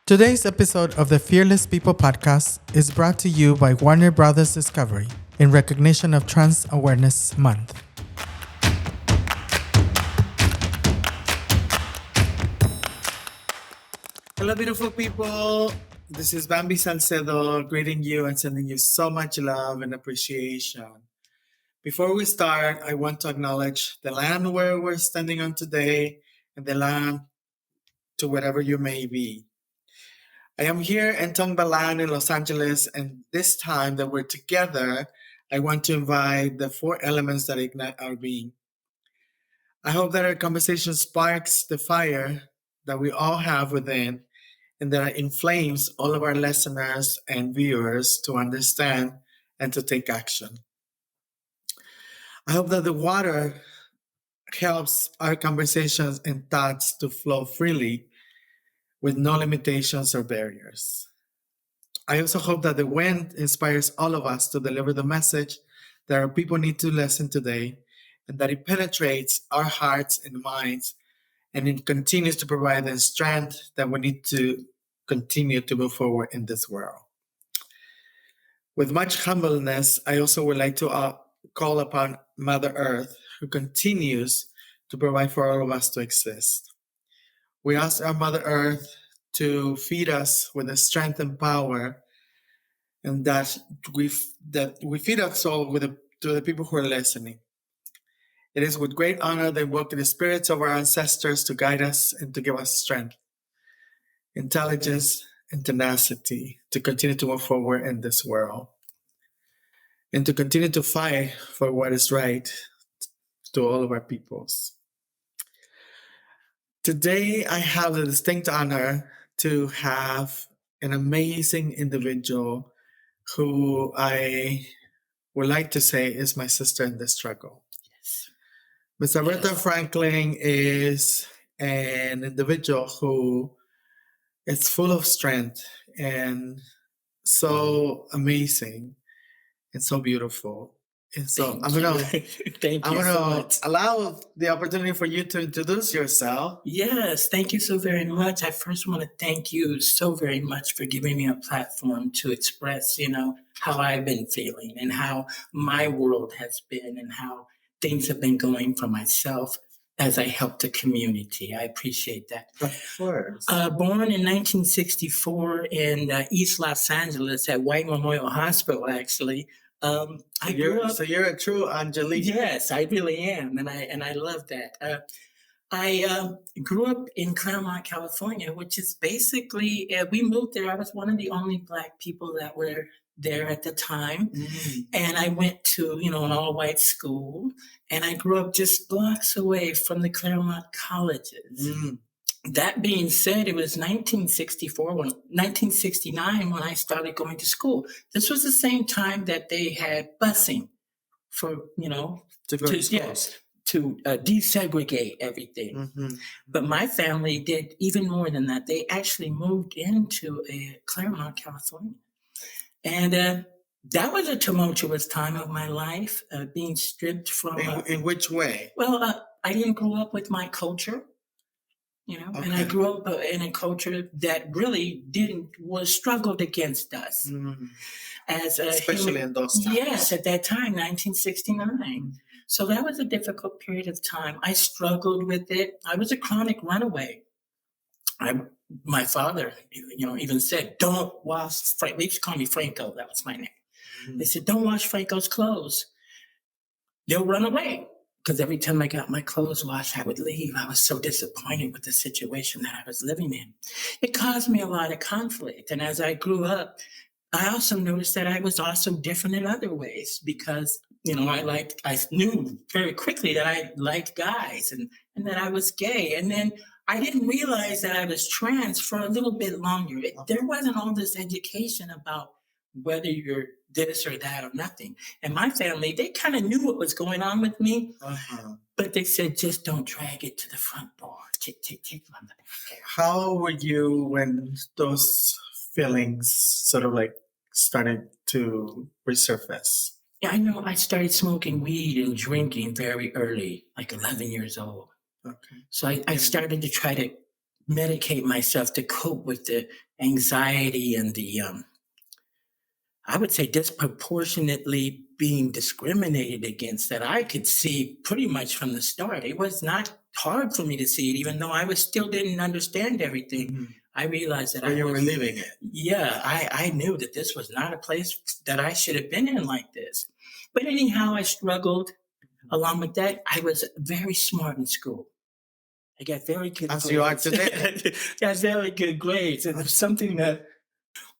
Today's episode of the Fearless People podcast is brought to you by Warner Brothers Discovery in recognition of Trans Awareness Month. Hello, beautiful people. This is Bamby Salcedo greeting you and sending you so much love and appreciation. Before we start, I want to acknowledge the land where we're standing on today and the land to wherever you may be. I am here in Tongbalan in Los Angeles, and this time that we're together, I want to invite the four elements that ignite our being. I hope that our conversation sparks the fire that we all have within and that it inflames all of our listeners and viewers to understand and to take action. I hope that the water helps our conversations and thoughts to flow freely with no limitations or barriers. I also hope that the wind inspires all of us to deliver the message that our people need to listen today, and that it penetrates our hearts and minds, and it continues to provide the strength that we need to continue to move forward in this world. With much humbleness, I also would like to call upon Mother Earth, who continues to provide for all of us to exist. We ask our Mother Earth to feed us with the strength and power, and that we feed us all to the people who are listening. It is with great honor that we invoke the spirits of our ancestors to guide us and to give us strength, intelligence, and tenacity to continue to move forward in this world, and to continue to fight for what is right to all of our peoples. Today, I have the distinct honor to have an amazing individual who I would like to say is my sister in the struggle. Yes. Ms. Arburtha Franklin is an individual who is full of strength and so amazing and so beautiful. And so I'm gonna allow the opportunity for you to introduce yourself. Yes, thank you so very much. I first want to thank you so very much for giving me a platform to express, how I've been feeling and how my world has been and how things have been going for myself as I help the community. I appreciate that. Of course. Born in 1964 in East Los Angeles at White Memorial Hospital, actually. I grew up. So you're a true Angelique. Yes, I really am, and I love that. I grew up in Claremont, California, which is basically we moved there. I was one of the only Black people that were there at the time, and I went to an all-white school, and I grew up just blocks away from the Claremont colleges. That being said, it was 1969 when I started going to school. This was the same time that they had busing for, to desegregate everything. But my family did even more than that. They actually moved into Claremont, California. And that was a tumultuous time of my life, being stripped from... In which way? Well, I didn't grow up with my culture. Okay. And I grew up in a culture that really struggled against us. Especially in those times. Yes, at that time, 1969. So that was a difficult period of time. I struggled with it. I was a chronic runaway. My father, even said, don't wash, they used to call me Franco, that was my name. They said, don't wash Franco's clothes. They'll run away. Because every time I got my clothes washed, I would leave. I was so disappointed with the situation that I was living in. It caused me a lot of conflict. And as I grew up, I also noticed that I was also different in other ways because, I knew very quickly that I liked guys and that I was gay. And then I didn't realize that I was trans for a little bit longer. There wasn't all this education about whether you're this or that or nothing. And my family, they kind of knew what was going on with me, but they said, just don't drag it to the front door. How were you when those feelings sort of started to resurface? Yeah, I know I started smoking weed and drinking very early, like 11 years old. Okay. So I started to try to medicate myself to cope with the anxiety and the I would say disproportionately being discriminated against that I could see pretty much from the start. It was not hard for me to see it, even though I was still didn't understand everything. Mhm. I realized that But you were living it. yeah, I knew that this was not a place that I should have been in like this. But anyhow, I struggled. Along with that, I was very smart in school. I got very good As grades. you are today. Got very good grades. And it's something that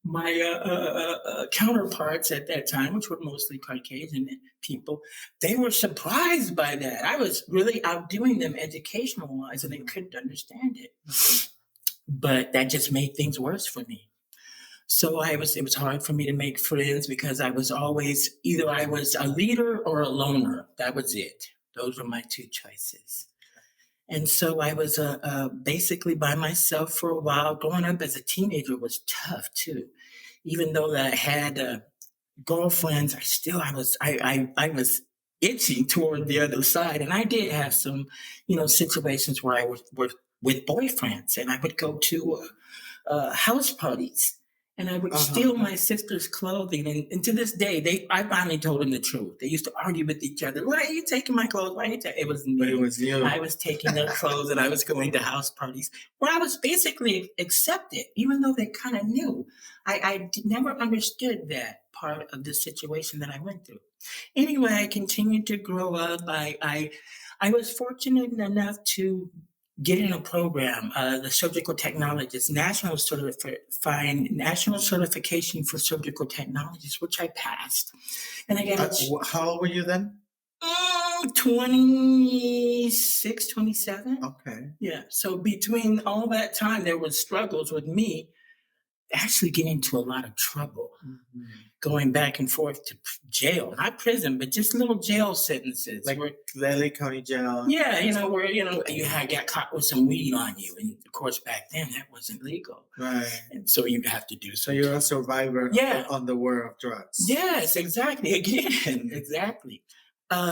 my counterparts at that time, which were mostly Caucasian people, they were surprised by that. I was really outdoing them educational wise, and they couldn't understand it. But that just made things worse for me. So it was hard for me to make friends because I was always either I was a leader or a loner. That was it. Those were my two choices. And so I was basically by myself for a while. Growing up as a teenager was tough too. Even though I had girlfriends, I was itching toward the other side, and I did have some, situations where I was with boyfriends, and I would go to house parties. And I would steal my sister's clothing. And to this day, I finally told them the truth. They used to argue with each other. Why are you taking my clothes? Why are you taking? It was me. But it was you. I was taking their clothes and I was going to house parties where I was basically accepted, even though they kind of knew. I never understood that part of the situation that I went through. Anyway, I continued to grow up. I was fortunate enough to get in a program, the surgical technologist, national certification for surgical technologists, which I passed. And I got how old were you then? 26, 27. Okay. Yeah. So between all that time, there was struggles with me actually getting into a lot of trouble, going back and forth to jail, not prison, but just little jail sentences. Like Lely County Jail. Yeah, where you had got caught with some weed on you, and of course back then that wasn't legal, Right? And so you'd have to do. So you're a survivor. Yeah. On the war of drugs. Yes, exactly. Again, exactly.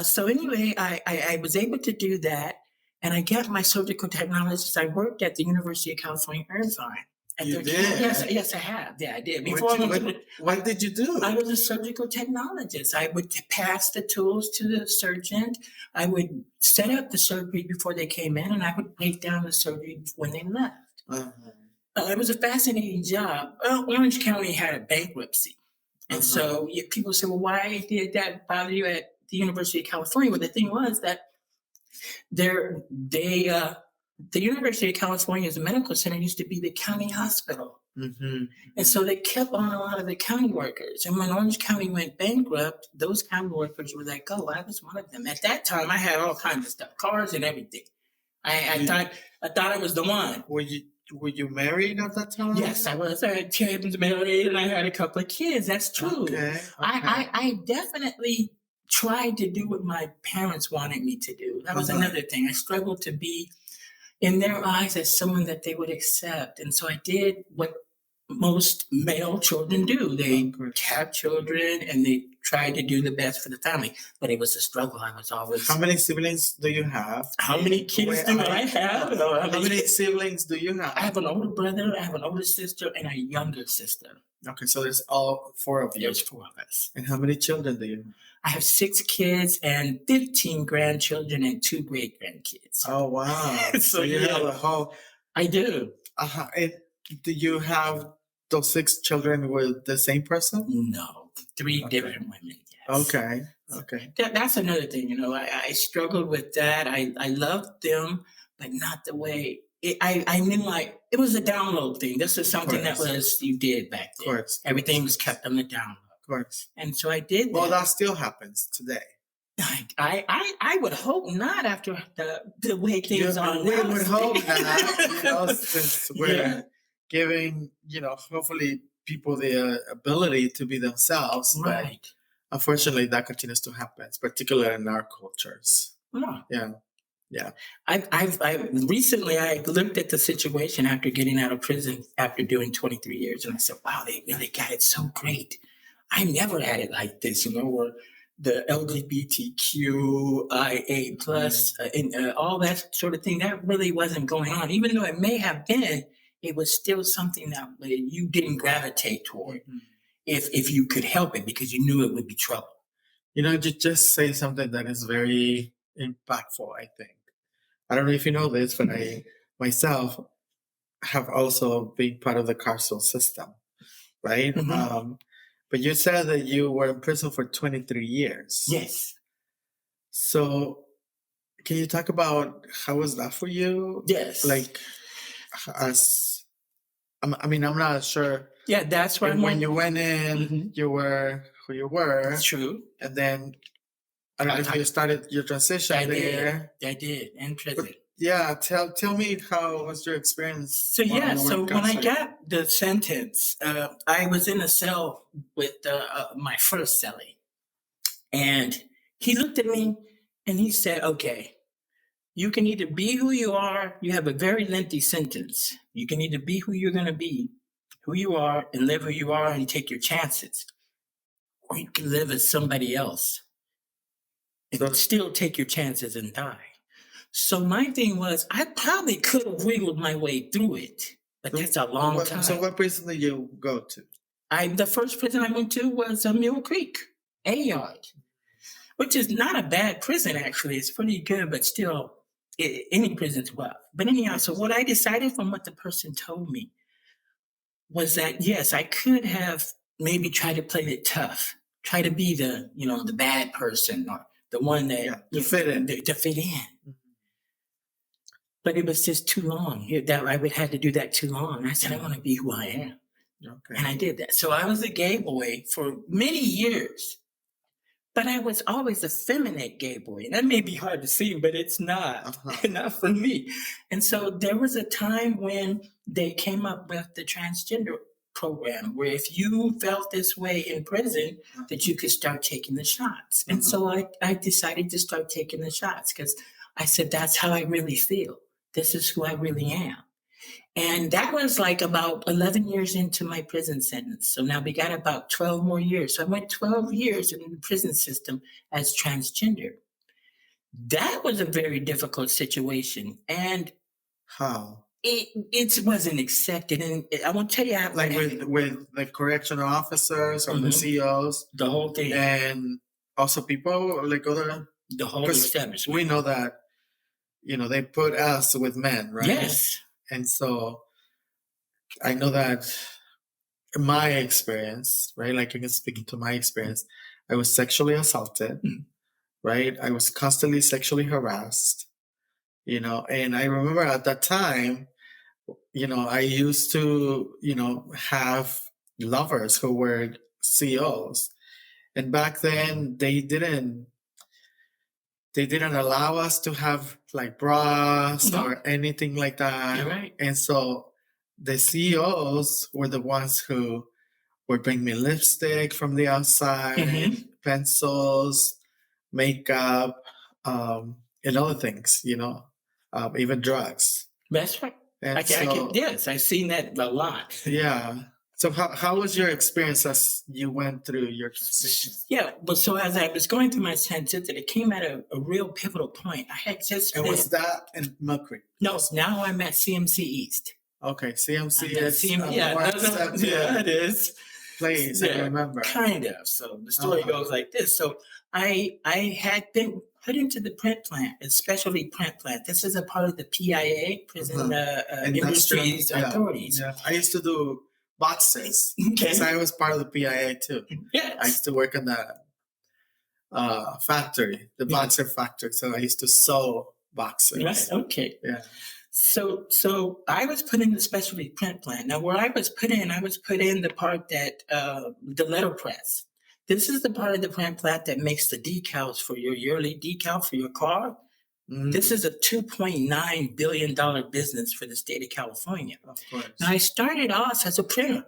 So anyway, I was able to do that, and I got my surgical technologist. I worked at the University of California, Irvine. You did? Yes, I have. Yeah, I did. What did you do? I was a surgical technologist. I would pass the tools to the surgeon. I would set up the surgery before they came in, and I would break down the surgery when they left. It was a fascinating job. Orange County had a bankruptcy. And so people say, well, why did that bother you at the University of California? Well, the thing was that the University of California's medical center used to be the county hospital. And so they kept on a lot of the county workers. And when Orange County went bankrupt, those county workers were let go. I was one of them. At that time, I had all kinds of stuff, cars and everything. I thought I was the one. Were you married at that time? Yes, I was. I had kids, married, and I had a couple of kids. That's true. Okay. I definitely tried to do what my parents wanted me to do. That was another thing. I struggled to be in their eyes as someone that they would accept. And so I did what most male children do. They have children and they try to do the best for the family. But it was a struggle. I was always... How many siblings do you have? How many kids do I have? How many siblings do you have? I have an older brother, I have an older sister, and a younger sister. Okay, so there's all four of you. There's four of us. And how many children do you have? I have 6 kids and 15 grandchildren and 2 great grandkids. Oh, wow. So you have a whole... I do. And do you have those 6 children with the same person? No, 3 different women. Yes. Okay. That's another thing. I struggled with that. I loved them, but not the way... I knew it was a download thing. This is something that you did back then. Of course. Everything was kept on the download. Of course. And so I did that. Well, that still happens today. I would hope not after the way things are now. We would hope not, since we're giving, hopefully people the ability to be themselves. Right. But unfortunately, that continues to happen, particularly in our cultures. Yeah. I recently looked at the situation after getting out of prison after doing 23 years, and I said, wow, they really got it so great. I never had it like this, where the LGBTQIA plus and all that sort of thing. That really wasn't going on, even though it may have been. It was still something that you didn't gravitate toward if you could help it because you knew it would be trouble. You just say something that is very impactful, I think. I don't know if you know this, but I myself have also been part of the carceral system, right? But you said that you were in prison for 23 years. Yes. So can you talk about how was that for you? Yes. Like, I'm not sure. Yeah, that's why when you went in, you were who you were. True. And then I don't know if you started your transition there. I did in prison. Yeah, tell me how was your experience? So when I got the sentence, I was in a cell with my first cellie, and he looked at me and he said, "Okay, you can either be who you are. You have a very lengthy sentence. You can either be who you're going to be, who you are, and live who you are, and take your chances, or you can live as somebody else and still take your chances and die." So my thing was, I probably could have wiggled my way through it, but that's a long time. So what prison did you go to? The first prison I went to was Mule Creek, A-Yard, which is not a bad prison, actually. It's pretty good, but still, any prison's rough. But anyhow, so what I decided from what the person told me was that, yes, I could have maybe tried to play it tough, try to be the bad person or the one that to fit in. To fit in. But it was just too long. I would have to do that too long. I said, I want to be who I am. Okay. And I did that. So I was a gay boy for many years. But I was always a feminine gay boy. And that may be hard to see, but it's not. Not for me. And so there was a time when they came up with the transgender program where if you felt this way in prison, that you could start taking the shots. And so I decided to start taking the shots because I said, that's how I really feel. This is who I really am. And that was like about 11 years into my prison sentence. So now we got about 12 more years. So I went 12 years in the prison system as transgender. That was a very difficult situation. And how? It wasn't accepted. And I won't tell you how. Like with the correctional officers or the CEOs? The whole thing. And also people like other... The whole establishment. We know that, they put us with men, right? Yes. And so I know that in my experience, right? Like I can speak to my experience, I was sexually assaulted, right? I was constantly sexually harassed, and I remember at that time, I used to, have lovers who were CEOs. And back then they didn't allow us to have like bras or anything like that. You're right. And so the CEOs were the ones who would bring me lipstick from the outside, pencils, makeup, and other things, even drugs. That's right. Yes, I've seen that a lot. Yeah. So how was your experience as you went through your transition? Yeah, but so as I was going through my sentence, it came at a real pivotal point. I had just... And was that in Mill Creek? No, now I'm at CMC East. Okay, CMC is... It is. Place, I remember. Kind of. So the story goes like this. So I had been put into the print plant, especially print plant. This is a part of the PIA, Prison Industries Authorities. Yeah, I used to do boxes. Okay. So I was part of the PIA too. Yes. I used to work in the factory, the boxer factory. So I used to sew boxes. Right. Okay. Yeah. So I was put in the specialty print plant. Now, where I was put in the part that the letterpress. This is the part of the print plant that makes the decals for your yearly decal for your car. This is a $2.9 billion business for the state of California. Of course. Now, I started off as a printer,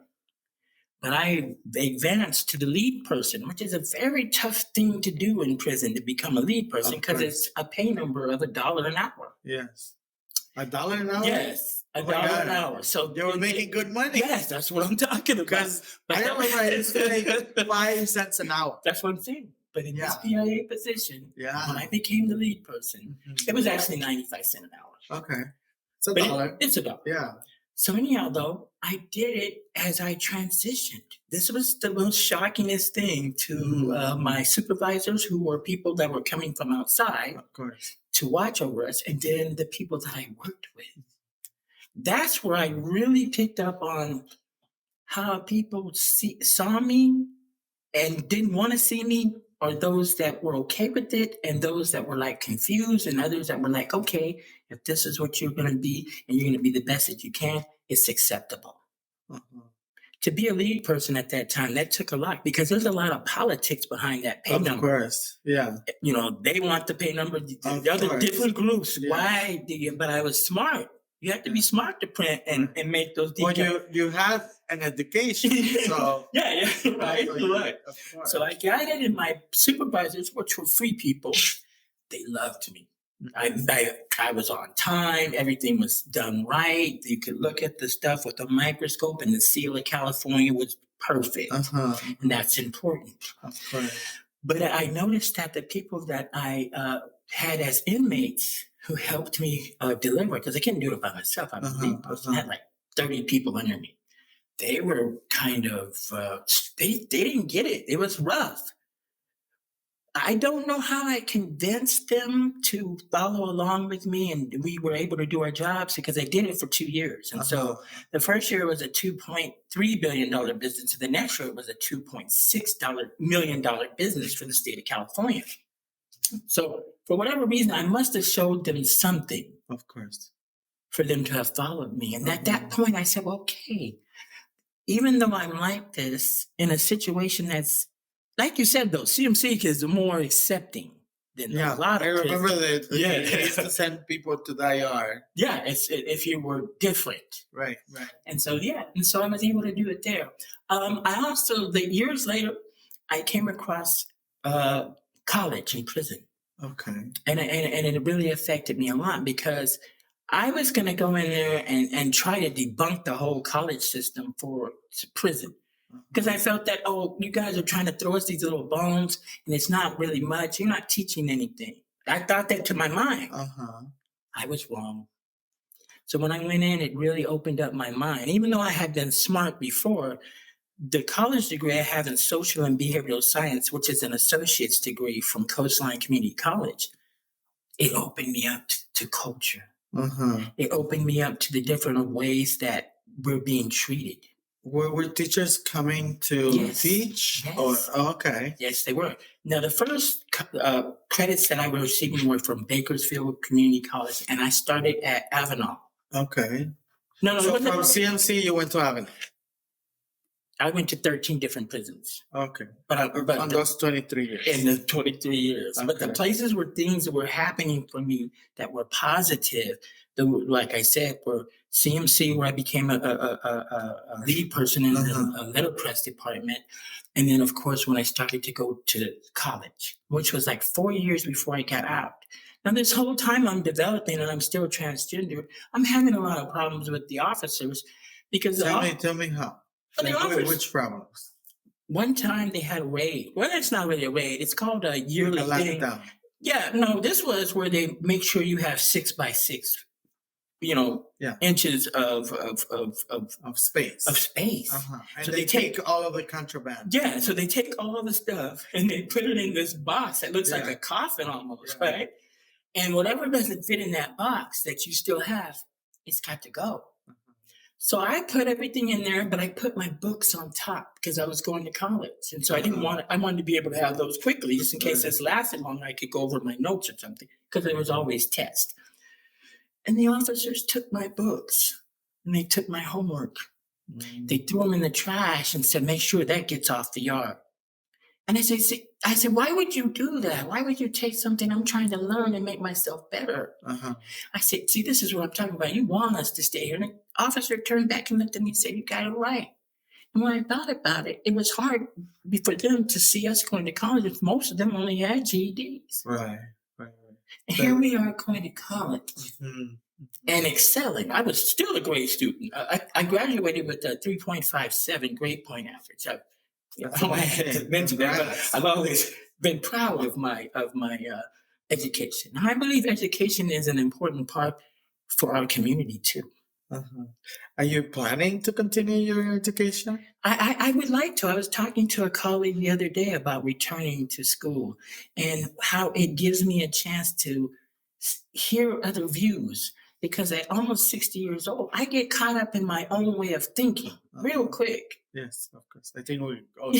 but I advanced to the lead person, which is a very tough thing to do in prison, to become a lead person, because it's a pay number of $1 an hour. Yes. $1 an hour? Yes. $1 an hour. So you were making good money. Yes, that's what I'm talking about. Because I remember I used to make 5 cents an hour. That's what I'm saying. But in this Yeah. PIA position, Yeah. when I became the lead person, it was actually 95 cents an hour. Okay. It's a But dollar. it's a dollar. Yeah. So anyhow, though, I did it as I transitioned. This was the most shockingest thing to my supervisors, who were people that were coming from outside, Of course, to watch over us, and then the people that I worked with. That's where I really picked up on how people saw me and didn't want to see me, or those that were okay with it, and those that were like confused, and others that were like, okay, if this is what you're going to be and you're going to be the best that you can, it's acceptable. To be a lead person at that time, that took a lot, because there's a lot of politics behind that pay number. Of course, yeah. They want the pay number, the other different groups. Yeah. Why do you? But I was smart. You have to be smart to print and make those details. Well, you had an education, so yeah, right. So I got it, and my supervisors, which were free people, they loved me. I was on time. Everything was done right. You could look at the stuff with a microscope, and the seal of California was perfect. And that's important. Of course. But I noticed that the people that I had as inmates who helped me deliver, because I couldn't do it by myself. I was a lead person. I had like 30 people under me. They were kind of, they didn't get it. It was rough. I don't know how I convinced them to follow along with me, and we were able to do our jobs, because I did it for 2 years. And so the first year was a $2.3 billion business. And the next year it was a $2.6 million business for the state of California. So for whatever reason, I must have showed them something. Of course. For them to have followed me. And at that point I said, well, okay, even though I'm like this in a situation that's, like you said, though, CMC is more accepting than a lot of. I remember that. They used to send people to the IR. Yeah, it's if you were different. Right. And so I was able to do it there. I also, years later, I came across college and prison. Okay. And it really affected me a lot, because I was going to go in there and try to debunk the whole college system for prison. Because I felt that, you guys are trying to throw us these little bones, and it's not really much. You're not teaching anything. I thought that to my mind. I was wrong. So when I went in, it really opened up my mind. Even though I had been smart before, the college degree I have in social and behavioral science, which is an associate's degree from Coastline Community College, it opened me up to culture. It opened me up to the different ways that we're being treated. Were teachers coming to teach? Yes. Okay. Yes, they were. Now, the first credits that I was receiving were from Bakersfield Community College, and I started at Avenal. Okay. No. So from CMC, you went to Avenal? I went to 13 different prisons. Okay. But on those 23 years. In the 23 years. Okay. But the places where things that were happening for me that were positive, like I said, were CMC, where I became a lead person in the letterpress department. And then, of course, when I started to go to college, which was like 4 years before I got out. Now, this whole time I'm developing, and I'm still transgender, I'm having a lot of problems with the officers, because... Tell me how. Which problems? One time they had a raid. Well, it's not really a raid. It's called a yearly thing. Lockdown. Yeah, no, this was where they make sure you have 6 by 6, inches of space. Of space. And so they take all of the contraband. Yeah, so they take all of the stuff and they put it in this box that looks like a coffin almost, right? And whatever doesn't fit in that box that you still have, it's got to go. So I put everything in there, but I put my books on top because I was going to college. And so I wanted to be able to have those quickly, just in case this lasted longer, I could go over my notes or something, because there was always tests. And the officers took my books and they took my homework. They threw them in the trash and said, make sure that gets off the yard. And I said, why would you do that? Why would you take something I'm trying to learn and make myself better? I said, see, this is what I'm talking about. You want us to stay here. And the officer turned back and looked at me and said, you got it right. And when I thought about it, it was hard for them to see us going to college. Most of them only had GEDs. Right. And here we are going to college and excelling. I was still a great student. I graduated with a 3.57 grade point average. I don't have to mention that, but I've always been proud of my education. And I believe education is an important part for our community too. Uh-huh. Are you planning to continue your education? I would like to. I was talking to a colleague the other day about returning to school and how it gives me a chance to hear other views. Because at almost 60 years old, I get caught up in my own way of thinking real quick. Yes, of course. I think we all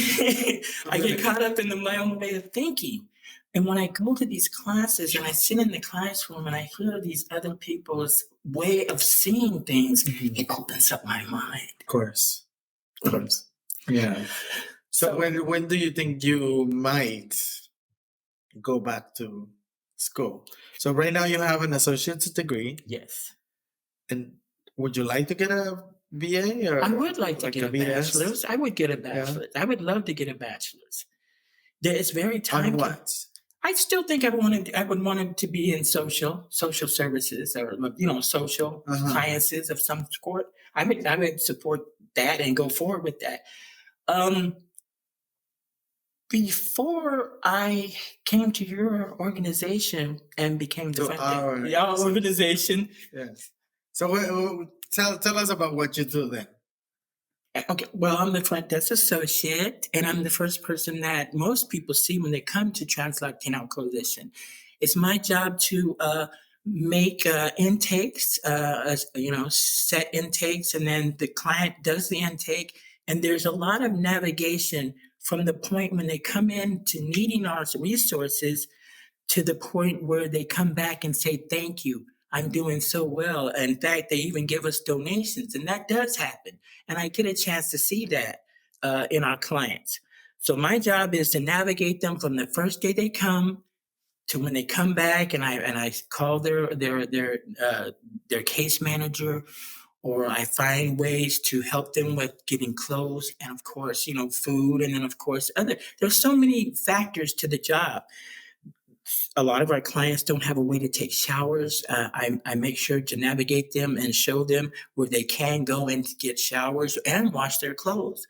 I get caught up in my own way of thinking. And when I go to these classes and I sit in the classroom and I hear these other people's way of seeing things, it opens up my mind. Of course. Of course. Yeah. So when do you think you might go back to school? So right now you have an associate's degree. Yes. And would you like to get a BA or I would like to get a bachelor's. I would get a bachelor's. I would love to get a bachelor's. It's very time. On what? I still think I would want it to be in social services or social sciences of some sort. I would support that and go forward with that. Before I came to your organization and became the our organization. Yes. So tell us about what you do then. Okay, well, I'm the front desk associate, and I'm the first person that most people see when they come to TransLatin Coalition. It's my job to make intakes, set intakes, and then the client does the intake. And there's a lot of navigation from the point when they come in to needing our resources to the point where they come back and say, thank you. I'm doing so well. In fact, they even give us donations, and that does happen. And I get a chance to see that in our clients. So my job is to navigate them from the first day they come to when they come back, and I call their case manager, or I find ways to help them with getting clothes, and of course, food, and then of course there's so many factors to the job. A lot of our clients don't have a way to take showers. I make sure to navigate them and show them where they can go and get showers and wash their clothes.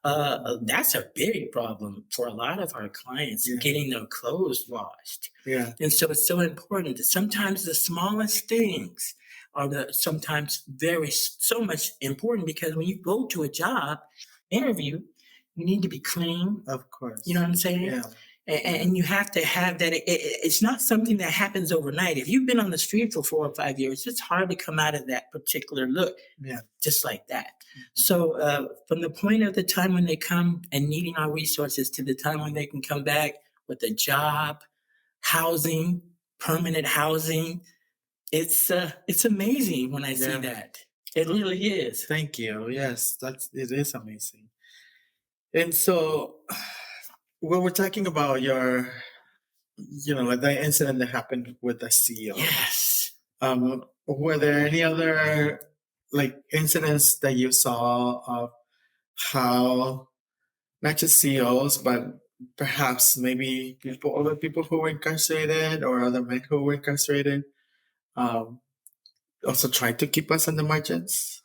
That's a big problem for a lot of our clients, getting their clothes washed. Yeah. And so it's so important that sometimes the smallest things are sometimes so much important, because when you go to a job interview, you need to be clean. Of course. You know what I'm saying? Yeah. And you have to have that. It's not something that happens overnight. If you've been on the street for 4 or 5 years, it's hard to come out of that particular look, just like that. So from the point of the time when they come and needing our resources to the time when they can come back with a job, housing, permanent housing, it's amazing when I see that. It really is. Thank you. Yes, it is amazing. And so, when we're talking about your, like the incident that happened with the CEO. Yes. Were there any other incidents that you saw of how not just CEOs, but perhaps maybe other people who were incarcerated or other men who were incarcerated, also tried to keep us on the margins?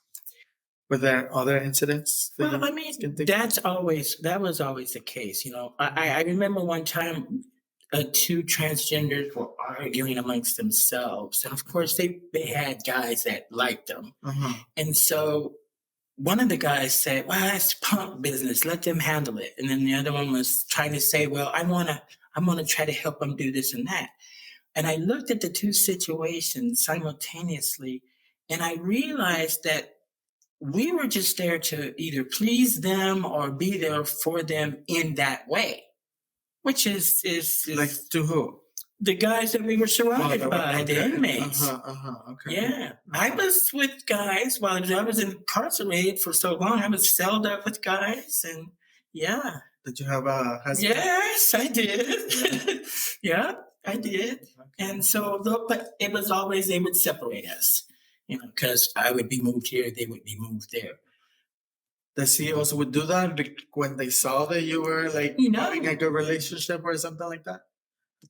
Were there other incidents? Well, that was always the case. I remember one time two transgenders were arguing amongst themselves, and of course they had guys that liked them, and so one of the guys said, "Well, that's punk business. Let them handle it." And then the other one was trying to say, "Well, I'm gonna try to help them do this and that." And I looked at the two situations simultaneously, and I realized that we were just there to either please them or be there for them in that way, which is like to who? The guys that we were surrounded by, the inmates. Okay. Yeah, I was with guys while I was incarcerated for so long. I was celled up with guys, and yeah. Did you have a husband? Yes, I did. Yeah, I did. Okay. And so, but it was always they would separate us. Because I would be moved here, they would be moved there. The CEOs would do that when they saw that you were having a good relationship or something like that?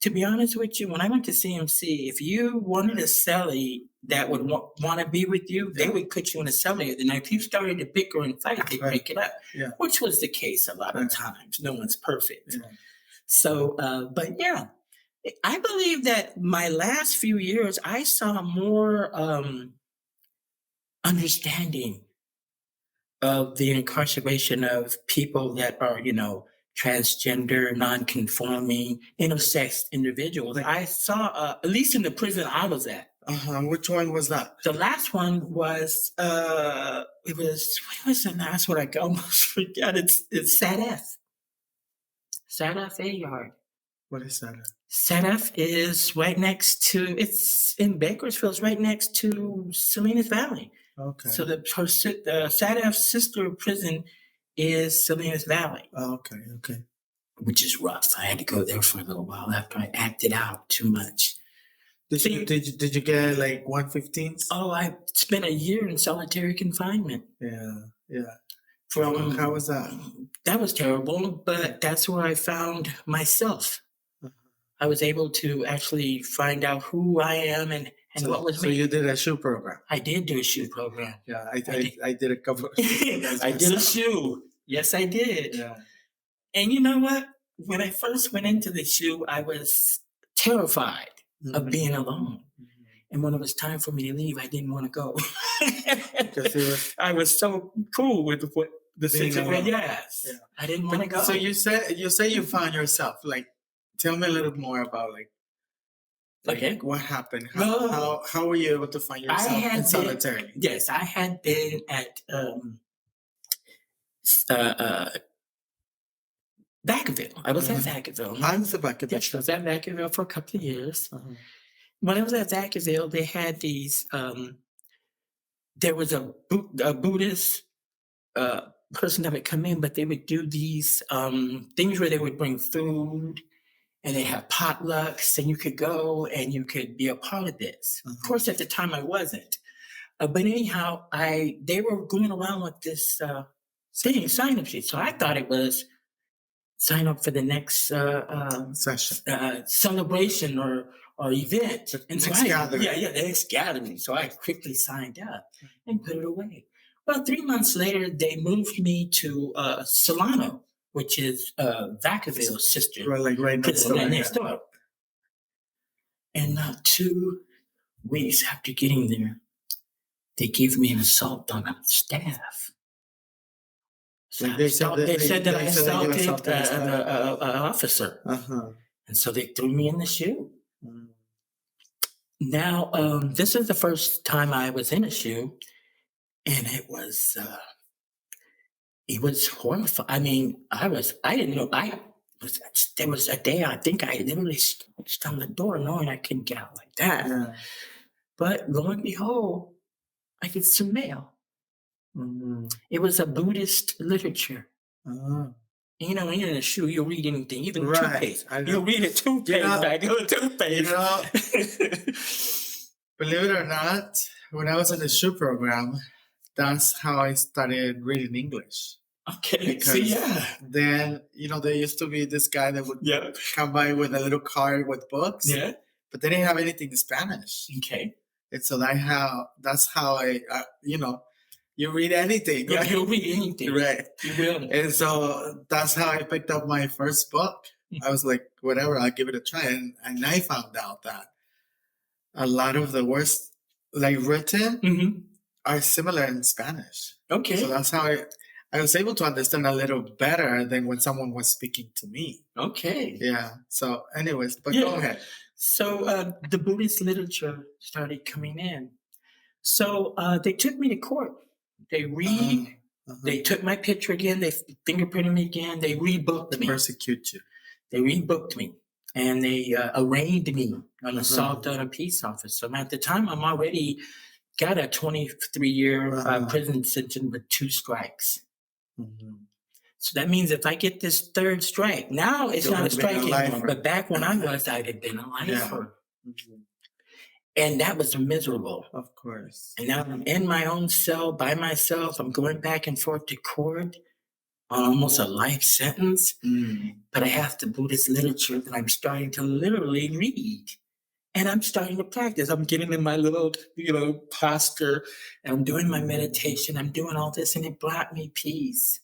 To be honest with you, when I went to CMC, if you wanted a cellie that would want to be with you, they would put you in a cellie. And if you started to bicker and fight, they'd break it up, which was the case a lot of times. No one's perfect. Yeah. So, but yeah, I believe that my last few years, I saw more understanding of the incarceration of people that are, transgender, non-conforming, intersex individuals. I saw, at least in the prison I was at. Which one was that? The last one was, what was the last one? I almost forgot. It's SADF A yard. What is that? SADF is right next to, it's in Bakersfield, it's right next to Salinas Valley. Okay. So the SADF's sister prison is Salinas Valley. Okay. Which is rough. I had to go there for a little while after I acted out too much. Did you get like 115s? Oh, I spent a year in solitary confinement. Yeah. How was that? That was terrible, but that's where I found myself. I was able to actually find out who I am and what was me. So you did a shoe program? I did do a shoe program. Yeah, I did a couple of shoes. I did a shoe. Yes, I did. Yeah. And you know what? When I first went into the shoe, I was terrified of being alone. And when it was time for me to leave, I didn't want to go. I was so cool with what the situation. Yes. Yeah. I didn't want to go. So you say you found yourself. Like, tell me a little more about what happened. How were you able to find yourself in solitary? Yes, I had been at Vacaville. I was at Vacaville. I was at Vacaville. Yes, I was at Vacaville for a couple of years. When I was at Vacaville, they had these. There was a Buddhist person that would come in, but they would do these things where they would bring food, and they have potlucks, and you could go and you could be a part of this. Of course, at the time I wasn't, but anyhow, they were going around with this sign up sheet, so I thought it was sign up for the next session, celebration or event. And so gathering. The next gathering. So I quickly signed up and put it away. Well, 3 months later, they moved me to Solano, which is Vacaville's sister. Right next door. And not 2 weeks after getting there, they gave me an assault on staff. So they said that I assaulted an officer. And so they threw me in the shoe. Now, this is the first time I was in a shoe, and it was horrifying. I mean, I didn't know. There was a day I think I literally scratched on the door knowing I couldn't get out like that. Yeah. But lo and behold, I get some mail. It was a Buddhist literature. You know, when you're in a shoe, you'll read anything, even toothpaste. You'll read a toothpaste bag of toothpaste. Believe it or not, when I was in the shoe program, that's how I started reading English. Okay. Then, there used to be this guy that would come by with a little card with books. Yeah. But they didn't have anything in Spanish. Okay. And so that's how I you read anything. Yeah, you'll read anything. Right. You will. And so that's how I picked up my first book. I was like, whatever, I'll give it a try. And I found out that a lot of the words written are similar in Spanish. Okay. So that's how I was able to understand a little better than when someone was speaking to me. Okay. Yeah. So anyways, but go ahead. So the Buddhist literature started coming in. So they took me to court. They they took my picture again. They fingerprinted me again. They rebooked me. Persecute you. They rebooked me. And they arraigned me on assault on a peace officer. And at the time, I'm already got a 23-year prison sentence with 2 strikes. So that means if I get this 3rd strike, now it's not a strike anymore. But back when I was, I'd have been a lifer. And that was miserable. Of course. And now I'm in my own cell by myself. I'm going back and forth to court on almost a life sentence. But I have the Buddhist literature that I'm starting to literally read. And I'm starting to practice. I'm getting in my little, posture. And I'm doing my meditation. I'm doing all this. And it brought me peace.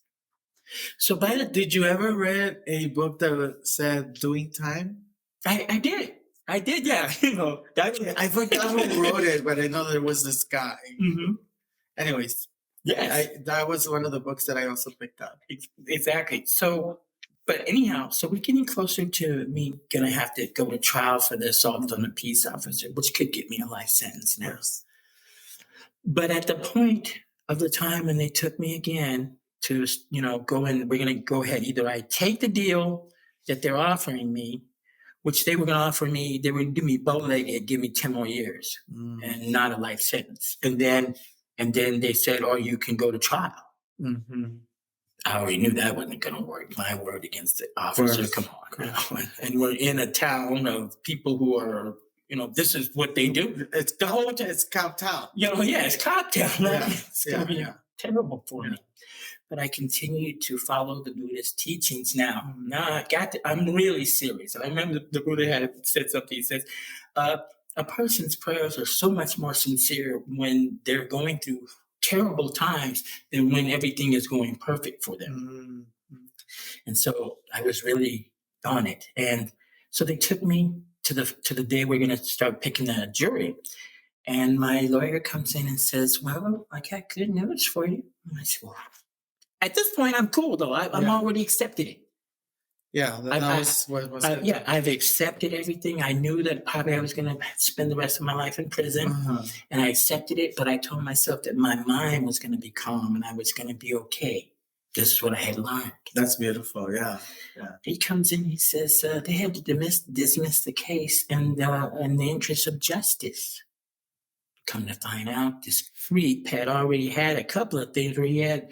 So Did you ever read a book that said doing time? I did. I did, yeah. You know, that I forgot who wrote it, but I know there was this guy. Mm-hmm. Anyways, Yes, that was one of the books that I also picked up. exactly. So, but anyhow, so we're getting closer to me gonna have to go to trial for the assault on a peace officer, which could get me a life sentence now. Yes. But at the point of the time when they took me again to, go in, we're going to go ahead. Either I take the deal that they're offering me, which they were going to offer me, they would give me bow-legged, give me 10 more years and not a life sentence. And then they said, or you can go to trial. Mm-hmm. I already knew that wasn't going to work. My word against the officer. Come on. And we're in a town of people who are, this is what they do. It's the whole time. It's cop town. It's cop town. Yeah. It's going to be terrible for me. But I continue to follow the Buddhist teachings now. Now I'm really serious. And I remember the Buddha had said something. He says, a person's prayers are so much more sincere when they're going through terrible times than when everything is going perfect for them. Mm-hmm. And so I was really on it. And so they took me to the day we're going to start picking a jury. And my lawyer comes in and says, well, I got good news for you. And I said, well, at this point, I'm cool, though. I'm already accepted it. Yeah, I've accepted everything. I knew that probably I was going to spend the rest of my life in prison, and I accepted it. But I told myself that my mind was going to be calm and I was going to be okay. This is what I had learned. That's beautiful. Yeah. He comes in. He says they had to dismiss the case in the interest of justice. Come to find out, this freak had already had a couple of things where he had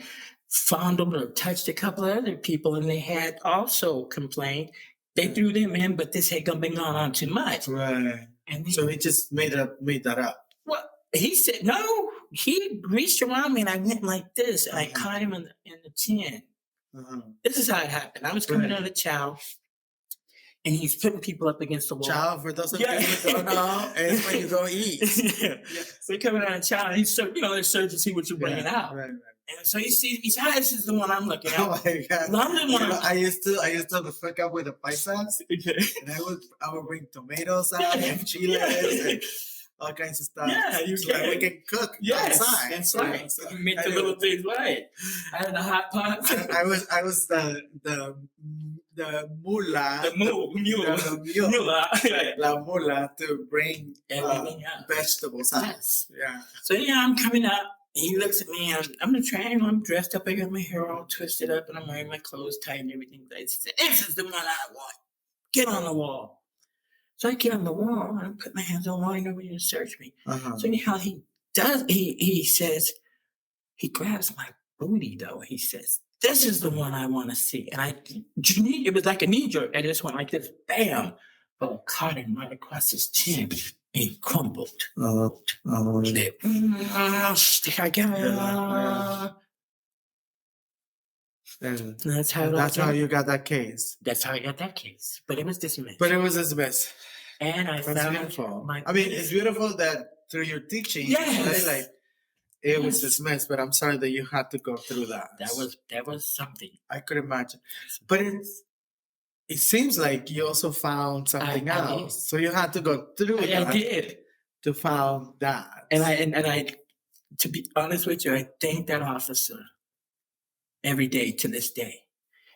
fondled or touched a couple of other people, and they had also complained. They threw them in, but this had been going on too much. Right. And so he just made that up. Well, he said no. He reached around me, and I went like this, and I caught him in the chin. This is how it happened. I was coming out of chow, and he's putting people up against the wall. Chow, for those of you who don't know, is when you go eat. So he's coming out of chow, and he's they're searching to see what you're bringing out. Right. And so he sees me. He says, this is the one I'm looking at. Oh my God. I'm the one. I used to hook up with the paisas. And I would bring tomatoes out and chiles and all kinds of stuff. Yeah, we can cook outside. That's right. So you make the little things right. I had a hot pot. I was the mula. The mula. La mula to bring vegetables out. Yes. Yeah. So I'm coming up. And he looks at me, I'm dressed up, I got my hair all twisted up, and I'm wearing my clothes tight and everything. He said, this is the one I want. Get on the wall. So I get on the wall, and I put my hands on the wall, and nobody to search me. So anyhow, he says, he grabs my booty, though. He says, this is the one I want to see. And it was like a knee jerk. I just went like this, bam, but caught him right across his chin. He crumbled. That's how you got that case. That's how I got that case. But it was dismissed. And I found beautiful. It's beautiful that through your teaching, right? It was dismissed, but I'm sorry that you had to go through that. That was something. I could imagine. But it seems like you also found something else. So you had to go through that. I did. To find that. And I, to be honest with you, I thank that officer every day to this day.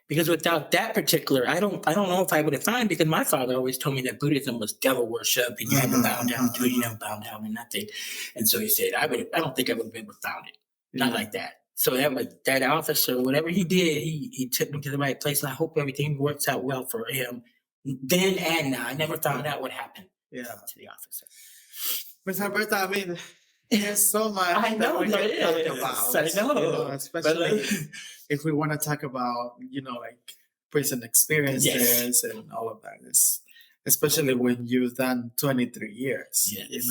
Because without that particular, I don't know if I would have found, because my father always told me that Buddhism was devil worship and you had to bow down to it, you never bow down to nothing. And so he said, I don't think I would have ever found it. Not like that. So that officer, whatever he did, he took me to the right place. And I hope everything works out well for him. Then and now, I never found out what happened to the officer. Ms. Arburtha, there's so much that we can talk about. I know. Especially if we want to talk about, prison experiences and all of that. Especially when you've done 23 years. Yes.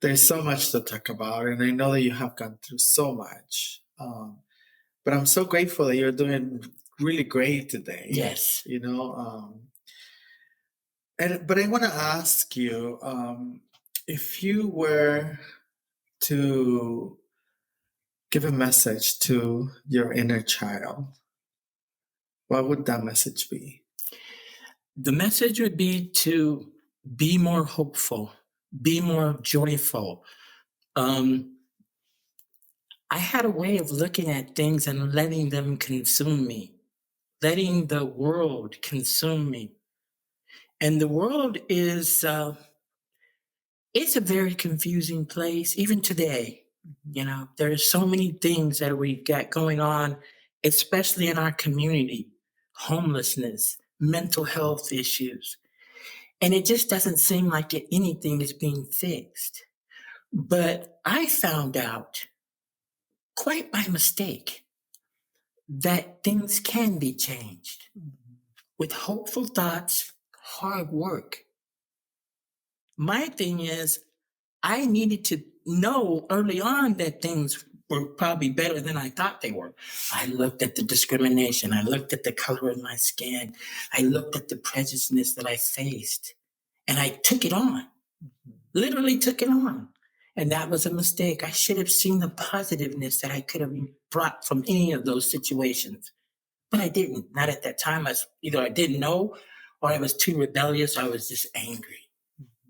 There's so much to talk about, and I know that you have gone through so much. But I'm so grateful that you're doing really great today. Yes. But I want to ask you, if you were to give a message to your inner child, what would that message be? The message would be to be more hopeful, be more joyful. I had a way of looking at things and letting them consume me, letting the world consume me. And the world is, it's a very confusing place, even today. You know, there's so many things that we got going on, especially in our community: homelessness, mental health issues. And it just doesn't seem like anything is being fixed. But I found out, quite by mistake, that things can be changed with hopeful thoughts, hard work. My thing is, I needed to know early on that things were probably better than I thought they were. I looked at the discrimination. I looked at the color of my skin. I looked at the prejudice that I faced. And I took it on, literally took it on. And that was a mistake. I should have seen the positiveness that I could have brought from any of those situations. But I didn't. Not at that time. Either I didn't know, or I was too rebellious, or I was just angry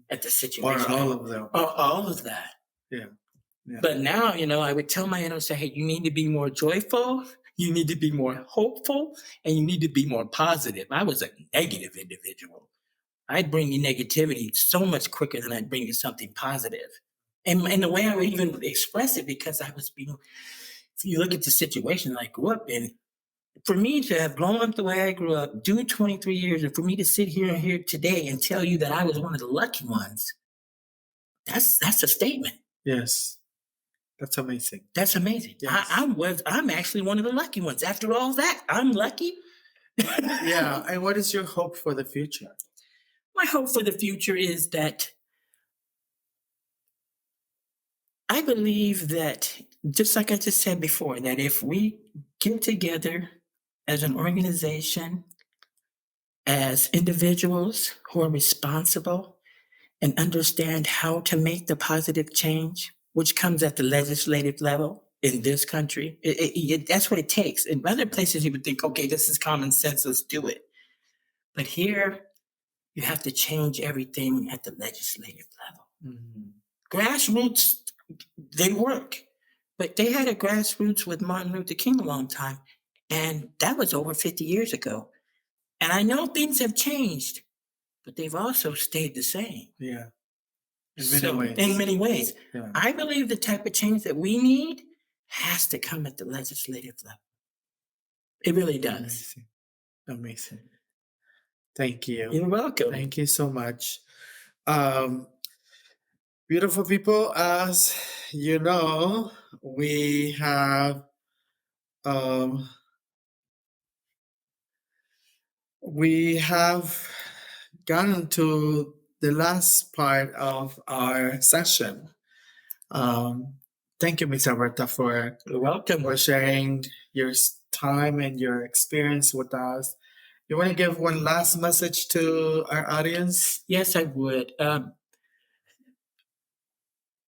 at the situation. Or all of them. All of that. Yeah. Yeah. But now, I would tell my inner say, hey, you need to be more joyful, you need to be more hopeful, and you need to be more positive. I was a negative individual. I'd bring you negativity so much quicker than I'd bring you something positive. And the way I would even express it, because I was being, if you look at the situation I grew up in, for me to have grown up the way I grew up, do 23 years, and for me to sit here today and tell you that I was one of the lucky ones, that's a statement. Yes. That's amazing. That's amazing. Yes. I'm actually one of the lucky ones. After all that, I'm lucky. Yeah. And what is your hope for the future? My hope for the future is that I believe that, just like I just said before, that if we get together as an organization, as individuals who are responsible and understand how to make the positive change, which comes at the legislative level in this country, that's what it takes. In other places, you would think, okay, this is common sense, let's do it. But here, you have to change everything at the legislative level. Mm-hmm. Grassroots, they work. But they had a grassroots with Martin Luther King a long time. And that was over 50 years ago. And I know things have changed, but they've also stayed the same. Yeah. In many ways. Yeah. I believe the type of change that we need has to come at the legislative level. It really does. Amazing. Thank you. You're welcome. Thank you so much. Beautiful people, as you know, we have gotten to the last part of our session. Thank you, Ms. Arburtha, for You're welcome. for sharing your time and your experience with us. You want to give one last message to our audience? Yes, I would.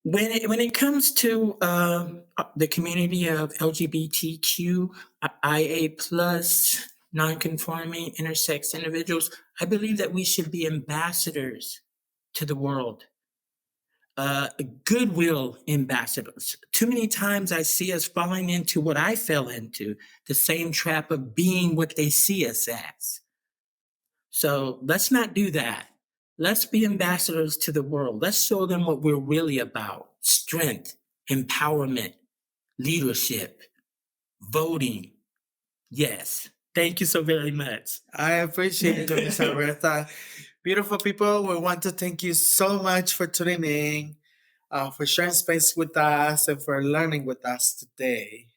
When it comes to the community of LGBTQIA plus, non-conforming, intersex individuals, I believe that we should be ambassadors to the world. Goodwill ambassadors. Too many times I see us falling into what I fell into, the same trap of being what they see us as. So let's not do that. Let's be ambassadors to the world. Let's show them what we're really about: strength, empowerment, leadership, voting. Yes. Thank you so very much. I appreciate it, Ms. Arburtha. Beautiful people, we want to thank you so much for tuning in, for sharing space with us, and for learning with us today.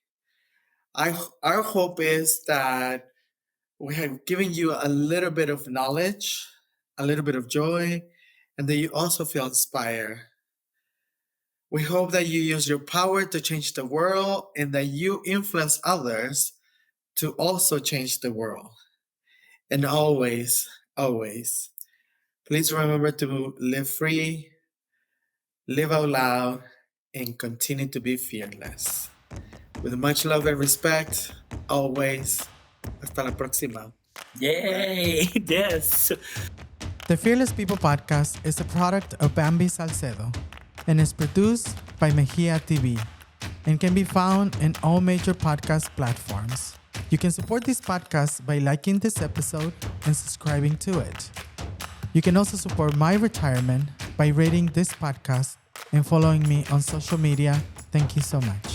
Our hope is that we have given you a little bit of knowledge, a little bit of joy, and that you also feel inspired. We hope that you use your power to change the world and that you influence others to also change the world. And always, always, please remember to live free, live out loud, and continue to be fearless. With much love and respect, always. Hasta la próxima. Yay! Yes. The Fearless People podcast is a product of Bamby Salcedo and is produced by Mejia TV and can be found in all major podcast platforms. You can support this podcast by liking this episode and subscribing to it. You can also support my retirement by rating this podcast and following me on social media. Thank you so much.